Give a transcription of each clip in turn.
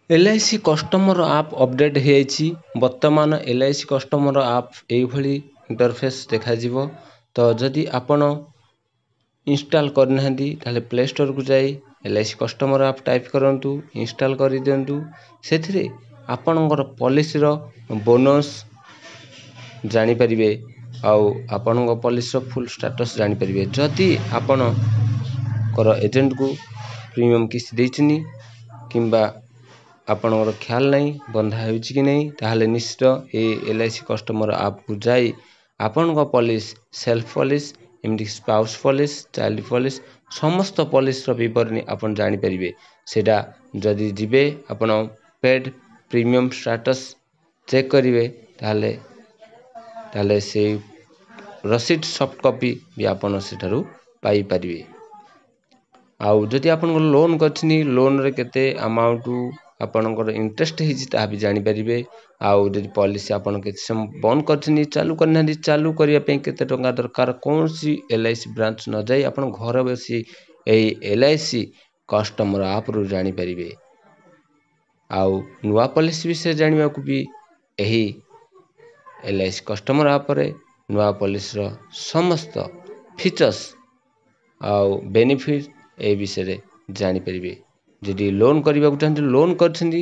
LIC customer app update ହେଇଯାଇଛି। ବର୍ତ୍ତମାନ LIC customer app ଏଇଭଳି ଇଣ୍ଟରଫେସ୍ ଦେଖାଯିବ। ତ ଯଦି ଆପଣ ଇନଷ୍ଟାଲ୍ କରିନାହାନ୍ତି ତାହେଲେ ପ୍ଲେ ଷ୍ଟୋରକୁ ଯାଇ LIC କଷ୍ଟମର ଆପ୍ ଟାଇପ୍ କରନ୍ତୁ, ଇନଷ୍ଟାଲ୍ କରିଦିଅନ୍ତୁ। ସେଥିରେ ଆପଣଙ୍କର ପଲିସିର ବୋନସ୍ ଜାଣିପାରିବେ ଆଉ ଆପଣଙ୍କ ପଲିସିର ଫୁଲ୍ ଷ୍ଟାଟସ୍ ଜାଣିପାରିବେ। ଯଦି ଆପଣଙ୍କର ଏଜେଣ୍ଟକୁ ପ୍ରିମିୟମ୍ କିସ୍ତି ଦେଇଛନ୍ତି କିମ୍ବା ଆପଣଙ୍କର ଖ୍ୟାଲ ନାହିଁ ବନ୍ଧା ହେଉଛି କି ନାହିଁ, ତାହେଲେ ନିଶ୍ଚିତ ଏ LIC କଷ୍ଟମର ଆପ୍କୁ ଯାଇ ଆପଣଙ୍କ ପଲିସି, ସେଲ୍ଫ ପଲିସି, ଏମିତି ସ୍ପାଉସ୍ ପଲିସି, ଚାଇଲ୍ଡ ପଲିସି, ସମସ୍ତ ପଲିସିର ବିବରଣୀ ଆପଣ ଜାଣିପାରିବେ। ସେଇଟା ଯଦି ଯିବେ ଆପଣ ପେଡ୍ ପ୍ରିମିୟମ୍ ଷ୍ଟାଟସ୍ ଚେକ୍ କରିବେ ତାହେଲେ ସେଇ ରସିଦ ସଫ୍ଟ କପି ବି ଆପଣ ସେଠାରୁ ପାଇପାରିବେ। ଆଉ ଯଦି ଆପଣଙ୍କର ଲୋନ୍ କରିଛନ୍ତି, ଲୋନ୍ରେ କେତେ ଆମାଉଣ୍ଟ ଆପଣଙ୍କର ଇଣ୍ଟରେଷ୍ଟ ହେଇଛି ତାହା ବି ଜାଣିପାରିବେ। ଆଉ ଯଦି ପଲିସି ଆପଣ କେତେ ସମୟ ବନ୍ଦ କରିଛନ୍ତି, ଚାଲୁ କରିନାହାନ୍ତି, ଚାଲୁ କରିବା ପାଇଁ କେତେ ଟଙ୍କା ଦରକାର, କୌଣସି LIC ବ୍ରାଞ୍ଚ ନ ଯାଇ ଆପଣ ଘରେ ବସି ଏହି LIC କଷ୍ଟମର ଆପ୍ରୁ ଜାଣିପାରିବେ। ଆଉ ନୂଆ ପଲିସି ବିଷୟରେ ଜାଣିବାକୁ ବି ଏହି LIC କଷ୍ଟମର ଆପ୍ରେ ନୂଆ ପଲିସିର ସମସ୍ତ ଫିଚର୍ସ ଆଉ ବେନିଫିଟ୍ ଏ ବିଷୟରେ ଜାଣିପାରିବେ। ଯଦି ଲୋନ୍ କରିବାକୁ ଚାହାନ୍ତି, ଲୋନ୍ କରିଛନ୍ତି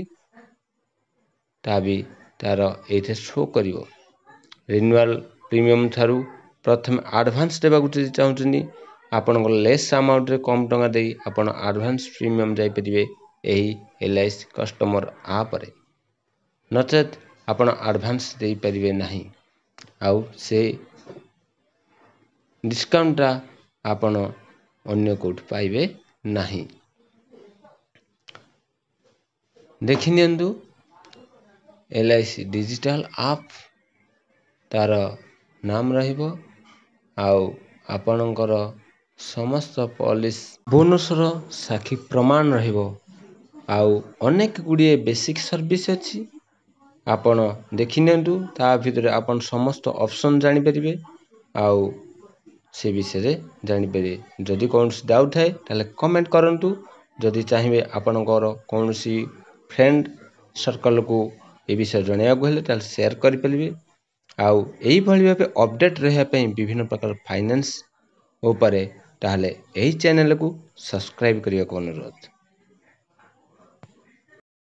ତାହା ବି ତା'ର ଏଇଥିରେ ଶୋ କରିବ। ରିନ୍ୟୁଆଲ୍ ପ୍ରିମିୟମ୍ ଠାରୁ ପ୍ରଥମେ ଆଡ଼ଭାନ୍ସ ଦେବାକୁ ଯଦି ଚାହୁଁଛନ୍ତି, ଆପଣଙ୍କର ଲେସ୍ ଆମାଉଣ୍ଟରେ କମ୍ ଟଙ୍କା ଦେଇ ଆପଣ ଆଡ଼ଭାନ୍ସ ପ୍ରିମିୟମ୍ ଯାଇପାରିବେ ଏହି LIC କଷ୍ଟମର ଆପ୍ରେ। ନଚେତ୍ ଆପଣ ଆଡ଼ଭାନ୍ସ ଦେଇପାରିବେ ନାହିଁ ଆଉ ସେ ଡିସ୍କାଉଣ୍ଟଟା ଆପଣ ଅନ୍ୟ କେଉଁଠି ପାଇବେ ନାହିଁ। ଦେଖିନିଅନ୍ତୁ LIC ଡିଜିଟାଲ ଆପ୍, ତା'ର ନାମ ରହିବ ଆଉ ଆପଣଙ୍କର ସମସ୍ତ ପଲିସି ବୋନସ୍ର ସାକ୍ଷୀ ପ୍ରମାଣ ରହିବ। ଆଉ ଅନେକ ଗୁଡ଼ିଏ ବେସିକ୍ ସର୍ଭିସ୍ ଅଛି, ଆପଣ ଦେଖିନିଅନ୍ତୁ। ତା ଭିତରେ ଆପଣ ସମସ୍ତ ଅପସନ୍ ଜାଣିପାରିବେ ଆଉ ସେ ବିଷୟରେ ଜାଣିପାରିବେ। ଯଦି କୌଣସି ଡାଉଟ୍ ଥାଏ ତାହେଲେ କମେଣ୍ଟ କରନ୍ତୁ। ଯଦି ଚାହିଁବେ ଆପଣଙ୍କର କୌଣସି ଫ୍ରେଣ୍ଡ ସର୍କଲକୁ ଏ ବିଷୟରେ ଜଣାଇବାକୁ ହେଲେ ତାହେଲେ ସେୟାର କରିପାରିବେ। ଆଉ ଏଇଭଳି ଭାବେ ଅପଡ଼େଟ୍ ରହିବା ପାଇଁ ବିଭିନ୍ନ ପ୍ରକାର ଫାଇନାନ୍ସ ଉପରେ ତାହେଲେ ଏହି ଚ୍ୟାନେଲକୁ ସବସ୍କ୍ରାଇବ୍ କରିବାକୁ ଅନୁରୋଧ।